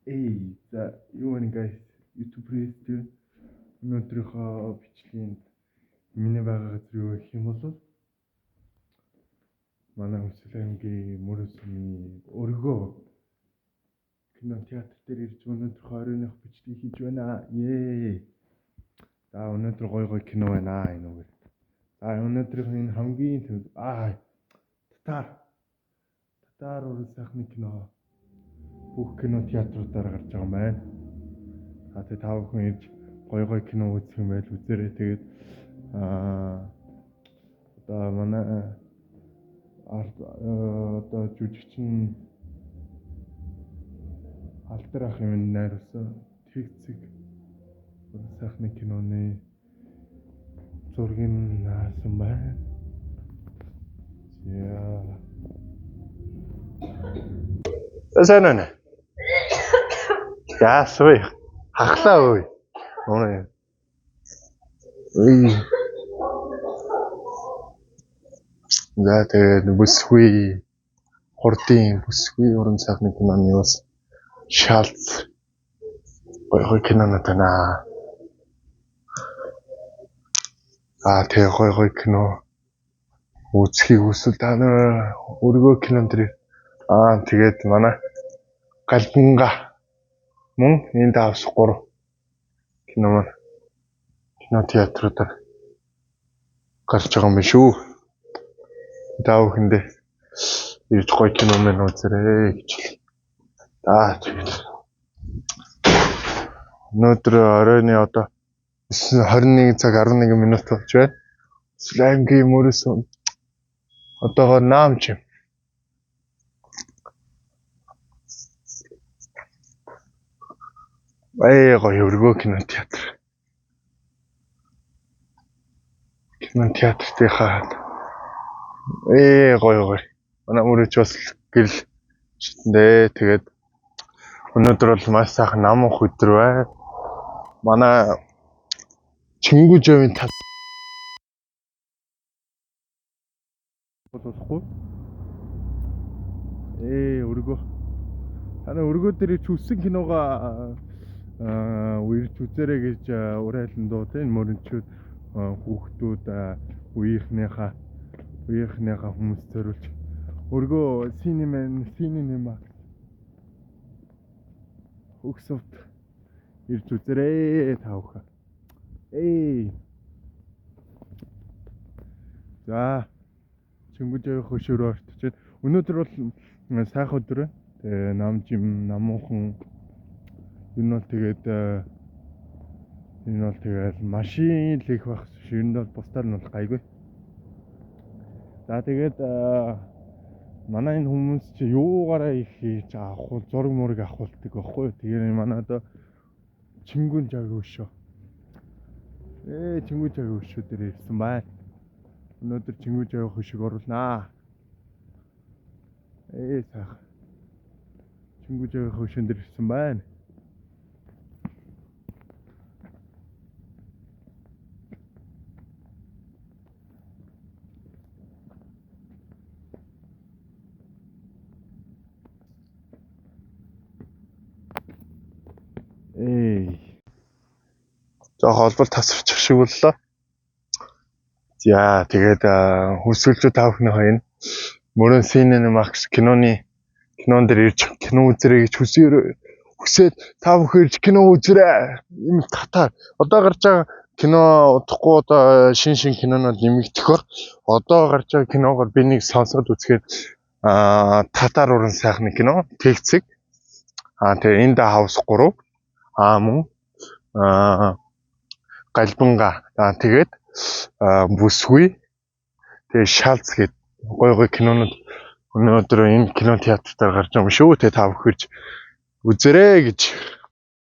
Эй, за юу нэг guys YouTube-ээр өнөөдрийнхөө бичлэгийн миний байгаа газар юу гэх юм бол манай Хүсэл аймгийн Мөрөсөмний өргөө кино театр дээр ирж өнөөдрийнхөө оройных бичлэг хийж байна. За өнөөдөр гоё кино байна энэ үгээр. За өнөөдрийн энэ хамгийн татар уран сайхны кино бүх кино театруудаар гарч байгаа юм байна. Тэгээ та бүхэн ирж гоё кино үзэх юм байл үзээрэй. Тэгээд одоо манай одоо жүжигчин Алдар ах юм найруулсан Тэгцэг уран сайхны киноны зургийг наасан байна. Сээнэ. Яасвэ хаглаа ой. Оноо. За тэгээд бүсгүй хурдын бүсгүй уран сайхны киноны бас шалц гоё кинонод байна. Тэгээ гоё кино үзхийг хүсвэл та нар өргөө кинон дээр тэгээд манай галбинга мөн энэ давс 3 кино театруудаар гарч байгаа юм шүү. Та бүхэндээ ирж гоё кино мэн үзээрэй гэж. Тэгээд өнөөдөр оройны одоо 21 цаг 11 минут болж байна. Хүсэл аймгийн Мөрөсөм одоогоор наамч юм. Гоё өргөө кино театр. Кино театртээ хаад. Гоё. Манай мөрөч бас гэрэл шитэндээ тэгээд өнөөдөр бол маш сайхан намх өдөр байна. Манай Чингүжовын болохгүй. Өргөө. Танаа өргөө дээр чүсэн киногоо үерч үзээрэй гэж урайлан дууд энэ мөрөнчүүд хүүхдүүд үеийнхнийхаа хүмүүс зориулж өргөө синема хөгсөвт ирж үзээрэй та бүхэн. За Чингүжовын хөшөөрөө ортож байна. Өнөөдөр бол сайхан өдөр байна. Тэгээ намуухан энэ бол тэгээд машин л их байх шүү. Энэ бол бусдаар нь бол гайгүй. За тэгээд манай энэ хүмүүс чи юугаараа их хийж авах зураг мураг авахулдаг байхгүй. Тэгээд манай одоо Чингүжовын хөшөө. Чингүжовын хөшөө дээр ирсэн байна. Өнөөдөр Чингүжовын хөшөөг оруулнаа. Сайхан. Чингүжовын хөшөөнд ирсэн байна. За холбол тасарчих шиг боллоо. За тэгээд хүсэлж та бүхний хоёрын Мөрөсөмний кинон дээр ирж кино үзэрэй гэж хүсээд та бүхэн ирж кино үзэрэй. Ийм татар одоо гарч байгаа кино удахгүй одоо шин кинонууд нэмэгдэх баг. Одоо гарч байгаа киногоор би нэг сонсоод үзэхэд татар уран сайхны кино Тэгцэг. Тэгээ энэ давс 3 мөн галбинга тэгээд бүсгүй тэгээ шалц гээд гоё кинонууд өнөөдөр энэ кино театртаар гарч байгаа юм шүү. Тэгээ та бүхэн үзээрэй гэж